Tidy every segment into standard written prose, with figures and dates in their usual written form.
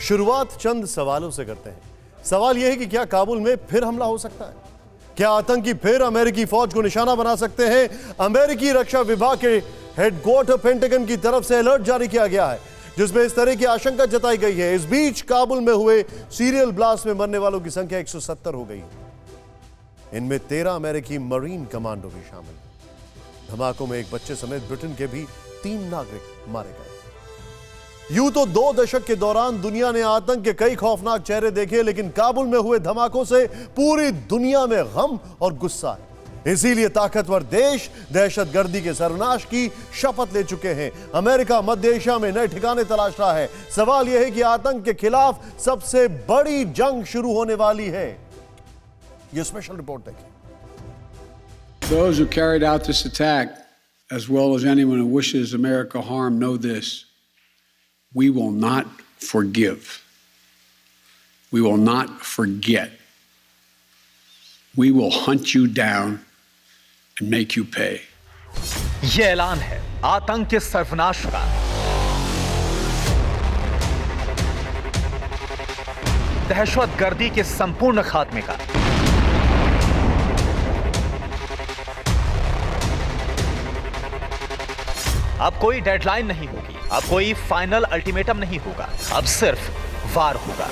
शुरुआत चंद सवालों से करते हैं। सवाल यह है कि क्या काबुल में फिर हमला हो सकता है? क्या आतंकी फिर अमेरिकी फौज को निशाना बना सकते हैं? अमेरिकी रक्षा विभाग के हेडक्वार्टर पेंटागन की तरफ से अलर्ट जारी किया गया है जिसमें इस तरह की आशंका जताई गई है। इस बीच काबुल में हुए सीरियल ब्लास्ट में मरने वालों की संख्या 170 हो गई है। इनमें 13 अमेरिकी मरीन कमांडो भी शामिल। धमाकों में एक बच्चे समेत ब्रिटेन के भी 3 नागरिक मारे गए। यूं तो 2 दशक के दौरान दुनिया ने आतंक के कई खौफनाक चेहरे देखे, लेकिन काबुल में हुए धमाकों से पूरी दुनिया में गम और गुस्सा है। इसीलिए ताकतवर देश दहशतगर्दी के सर्वनाश की शपथ ले चुके हैं। अमेरिका मध्य एशिया में नए ठिकाने तलाश रहा है। सवाल यह है कि आतंक के खिलाफ सबसे बड़ी जंग शुरू होने वाली है। यह स्पेशल रिपोर्ट देखिए। Those who carried out this attack, as well as anyone who wishes America harm, know this: we will not forgive. We will not forget. We will hunt you down and make you pay. यह ऐलान है आतंक के सर्वनाश का। दहशतगर्दी के संपूर्ण खात्मे का। अब कोई डेडलाइन नहीं होगी, अब कोई फाइनल अल्टीमेटम नहीं होगा, अब सिर्फ वार होगा।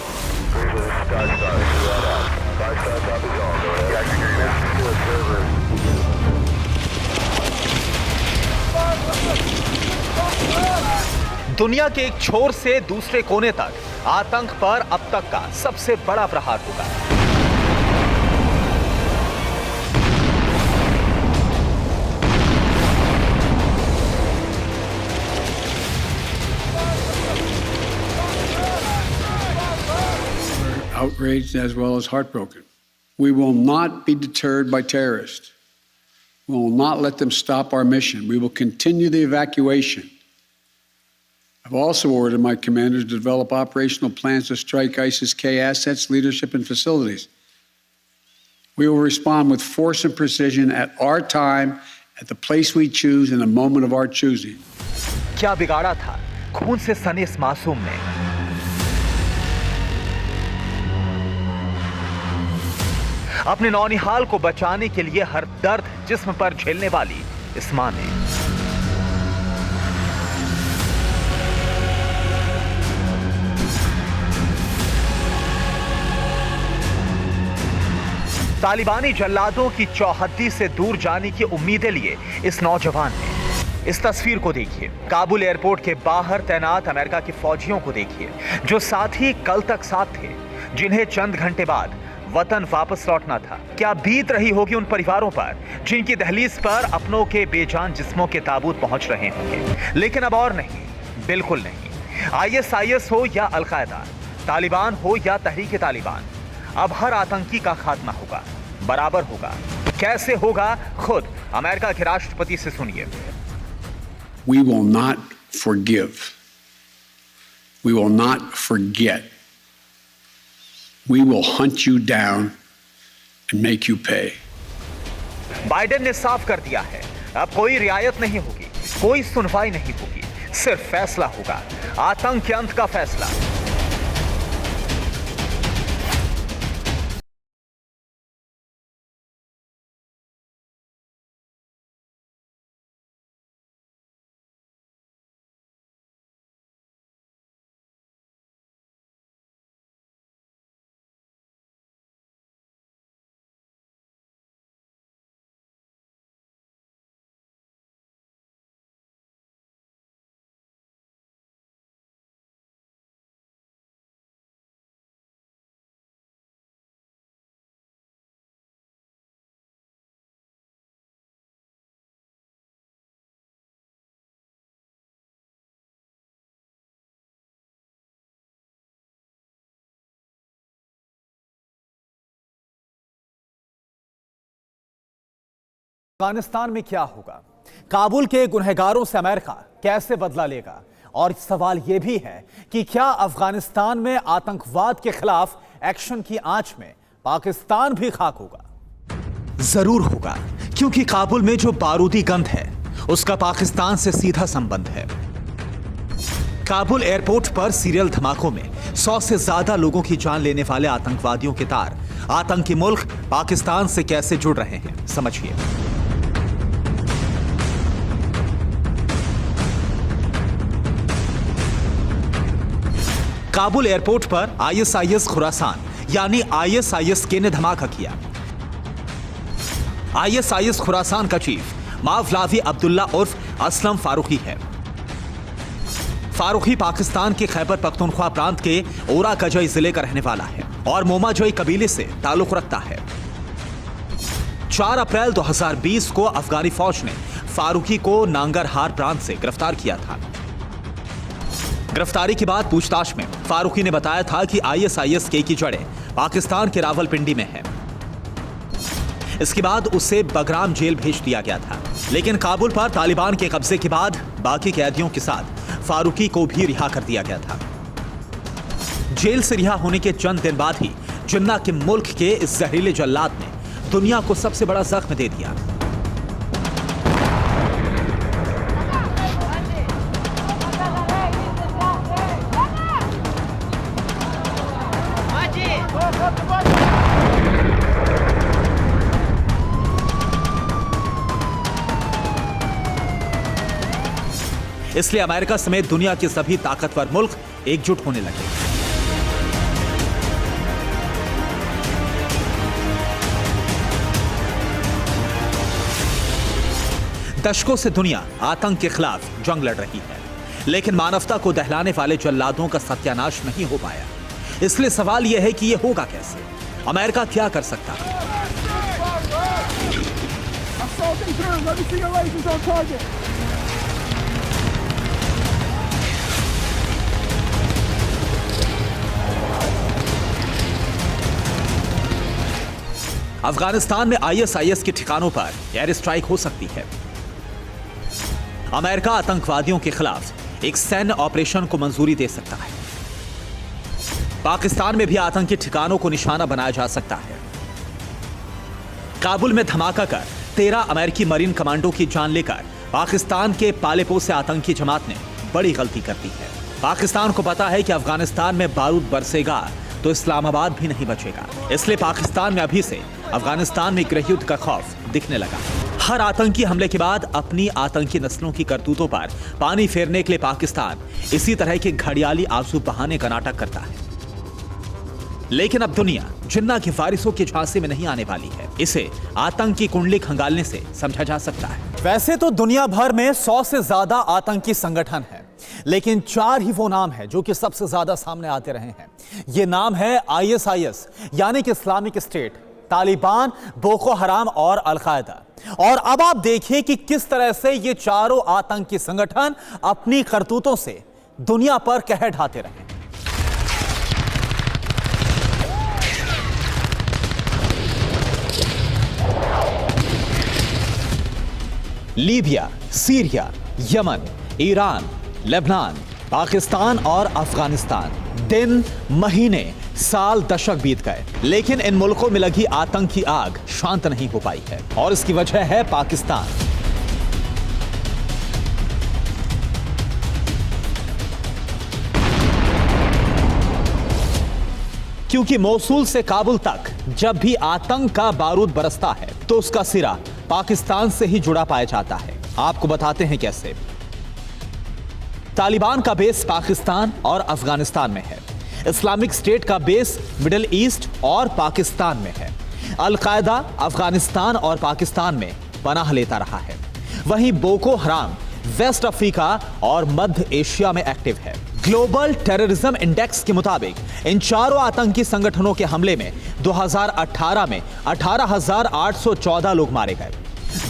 दुनिया के एक छोर से दूसरे कोने तक आतंक पर अब तक का सबसे बड़ा प्रहार होगा। Outraged as well as heartbroken. We will not be deterred by terrorists. We will not let them stop our mission. We will continue the evacuation. I've also ordered my commanders to develop operational plans to strike ISIS-K assets, leadership, and facilities. We will respond with force and precision at our time, at the place we choose, in the moment of our choosing. क्या बिगाड़ा था खून से सने इस मासूम ने? अपने नौनिहाल को बचाने के लिए हर दर्द जिस्म पर झेलने वाली इस मां ने तालिबानी जल्लादों की चौहद्दी से दूर जाने की उम्मीदें लिए इस नौजवान ने। इस तस्वीर को देखिए, काबुल एयरपोर्ट के बाहर तैनात अमेरिका के फौजियों को देखिए जो साथी कल तक साथ थे, जिन्हें चंद घंटे बाद वतन वापस लौटना था। क्या बीत रही होगी उन परिवारों पर जिनकी दहलीज पर अपनों के बेजान जिस्मों के ताबूत पहुंच रहे होंगे। लेकिन अब और नहीं, बिल्कुल नहीं। ISIS हो या अल-कायदा, तालिबान हो या तहरीक तालिबान, अब हर आतंकी का खात्मा होगा, बराबर होगा। कैसे होगा, खुद अमेरिका के राष्ट्रपति से सुनिए। We will not forgive. We will not forget. We will hunt you down and make you pay. Biden ने साफ कर दिया है, अब कोई रियायत नहीं होगी, कोई सुनवाई नहीं होगी, सिर्फ फैसला होगा, आतंक के अंत का फैसला। अफगानिस्तान में क्या होगा? काबुल के गुनहगारों से अमेरिका कैसे बदला लेगा? और सवाल यह भी है कि क्या अफगानिस्तान में आतंकवाद के खिलाफ एक्शन की आंच में पाकिस्तान भी खाक होगा? जरूर होगा, क्योंकि काबुल में जो बारूदी गंध है उसका पाकिस्तान से सीधा संबंध है। काबुल एयरपोर्ट पर सीरियल धमाकों में 100 से ज्यादा लोगों की जान लेने वाले आतंकवादियों के तार आतंकी मुल्क पाकिस्तान से कैसे जुड़ रहे हैं, समझिए। काबुल एयरपोर्ट पर आईएसआईएस खुरासान यानी आईएसआईएस ने धमाका किया। आईएसआईएस खुरासान का चीफ मावलावी अब्दुल्ला उर्फ असलम फारूकी है। फारूकी पाकिस्तान के खैबर पख्तूनख्वा प्रांत के ओरा कजई जिले का रहने वाला है और मोमाजोई कबीले से ताल्लुक रखता है। 4 अप्रैल 2020 को अफगानी फौज ने फारूकी को नांगरहार प्रांत से गिरफ्तार किया था। गिरफ्तारी के बाद पूछताछ में फारूकी ने बताया था कि आईएसआईएस की जड़ें पाकिस्तान के रावलपिंडी में है। इसके बाद उसे बगराम जेल भेज दिया गया था, लेकिन काबुल पर तालिबान के कब्जे के बाद बाकी कैदियों के साथ फारूकी को भी रिहा कर दिया गया था। जेल से रिहा होने के चंद दिन बाद ही जिन्ना के मुल्क के इस जहरीले जल्लाद ने दुनिया को सबसे बड़ा जख्म दे दिया। इसलिए अमेरिका समेत दुनिया के सभी ताकतवर मुल्क एकजुट होने लगे। दशकों से दुनिया आतंक के खिलाफ जंग लड़ रही है, लेकिन मानवता को दहलाने वाले जल्लादों का सत्यानाश नहीं हो पाया। इसलिए सवाल यह है कि यह होगा कैसे? अमेरिका क्या कर सकता है? अफगानिस्तान में आईएसआईएस के ठिकानों पर एयर स्ट्राइक हो सकती है। अमेरिका आतंकवादियों के खिलाफ एक सैन्य ऑपरेशन को मंजूरी दे सकता है। पाकिस्तान में भी आतंकी ठिकानों को निशाना बनाया जा सकता है। काबुल में धमाका कर 13 अमेरिकी मरीन कमांडो की जान लेकर पाकिस्तान के पालेपो से आतंकी जमात ने बड़ी गलती कर दी है। पाकिस्तान को पता है कि अफगानिस्तान में बारूद बरसेगा तो इस्लामाबाद भी नहीं बचेगा। इसलिए पाकिस्तान में अभी से अफगानिस्तान में गृह युद्ध का खौफ दिखने लगा। हर आतंकी हमले के बाद अपनी आतंकी नस्लों की करतूतों पर पानी फेरने के लिए पाकिस्तान इसी तरह के घड़ियाली आंसू बहाने का नाटक करता है। लेकिन अब दुनिया जिन्ना के वारिसों के झांसे में नहीं आने वाली है। इसे आतंक की कुंडली खंगालने से समझा जा सकता है। वैसे तो दुनिया भर में 100 से ज्यादा आतंकी संगठन है, लेकिन 4 ही वो नाम है जो कि सबसे ज्यादा सामने आते रहे हैं। ये नाम है आईएसआईएस यानी कि इस्लामिक स्टेट, तालिबान, बोको हराम और अल-कायदा। और अब आप देखिए कि किस तरह से ये चारों आतंकी संगठन अपनी करतूतों से दुनिया पर कहर ढाते रहे। Libya, Syria, Yemen, Iran, Lebanon, Pakistan और अफगानिस्तान, दिन, महीने, साल, दशक बीत गए, लेकिन इन मुल्कों में लगी आतंक की आग शांत नहीं हो पाई है। और इसकी वजह है पाकिस्तान। क्योंकि मोसूल से काबुल तक जब भी आतंक का बारूद बरसता है तो उसका सिरा पाकिस्तान से ही जुड़ा पाया जाता है। आपको बताते हैं कैसे। तालिबान का बेस पाकिस्तान और अफगानिस्तान में है। इस्लामिक स्टेट का बेस मिडिल ईस्ट और पाकिस्तान में है। अल-कायदा अफगानिस्तान और पाकिस्तान में पनाह लेता रहा है। वहीं बोको हराम वेस्ट अफ्रीका और मध्य एशिया में एक्टिव है। ग्लोबल टेररिज्म इंडेक्स के मुताबिक इन चारों आतंकी संगठनों के हमले में 2018 में 18,814 लोग मारे गए।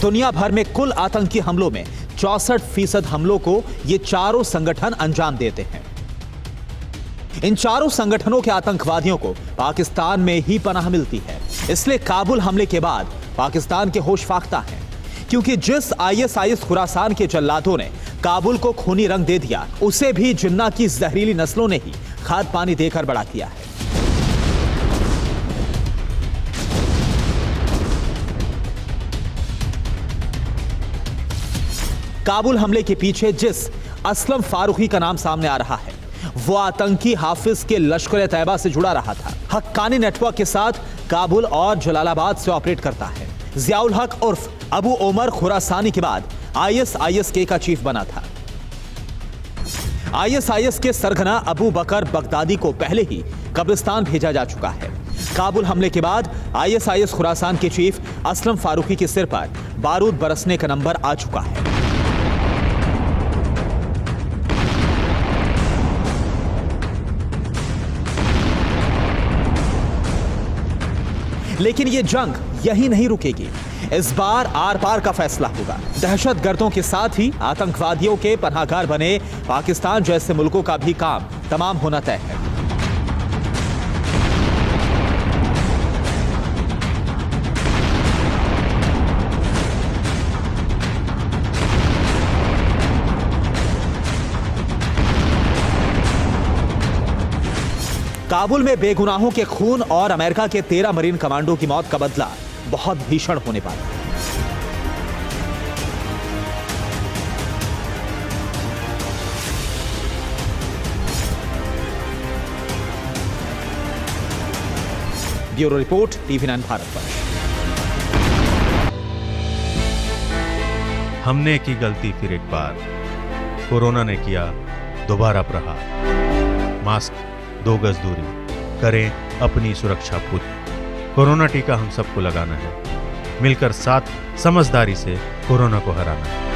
दुनिया भर में कुल आतंकी हमलों में 64% हमलों को ये चारों संगठन अंजाम देते हैं। इन चारों संगठनों के आतंकवादियों को पाकिस्तान में ही पनाह मिलती है। इसलिए काबुल हमले के बाद पाकिस्तान के होश फाख्ता हैं, क्योंकि जिस आईएसआईएस खुरासान के जल्लादों ने काबुल को खूनी रंग दे दिया, उसे भी जिन्ना की जहरीली नस्लों ने ही खाद पानी देकर बड़ा किया है। काबुल हमले के पीछे जिस असलम फारूकी का नाम सामने आ रहा है। वो आतंकी हाफिज के लश्कर तैयबा से जुड़ा रहा था। हक्कानी नेटवर्क के साथ काबुल और जलालाबाद से ऑपरेट करता है। जियाउल हक उर्फ अबू उमर खुरासानी के बाद ISIS का चीफ बना था। ISIS के सरगना अबू बकर बगदादी को पहले ही कब्रिस्तान भेजा जा चुका है। काबुल हमले के बाद ISIS खुरासान के चीफ असलम फारूकी के सिर पर बारूद बरसने का नंबर आ चुका है। लेकिन यह जंग यही नहीं रुकेगी। इस बार आर पार का फैसला होगा। दहशतगर्दों के साथ ही आतंकवादियों के पनाहगार बने पाकिस्तान जैसे मुल्कों का भी काम तमाम होना तय है। काबुल में बेगुनाहों के खून और अमेरिका के 13 मरीन कमांडो की मौत का बदला बहुत भीषण होने वाला है। Bureau report, TV9 Bharatvarsh. हमने की गलती फिर एक बार, कोरोना ने किया दोबारा प्रहार। मास्क, 2 गज दूरी, करें अपनी सुरक्षा पूरी। कोरोना टीका हम सबको लगाना है, मिलकर साथ समझदारी से कोरोना को हराना है।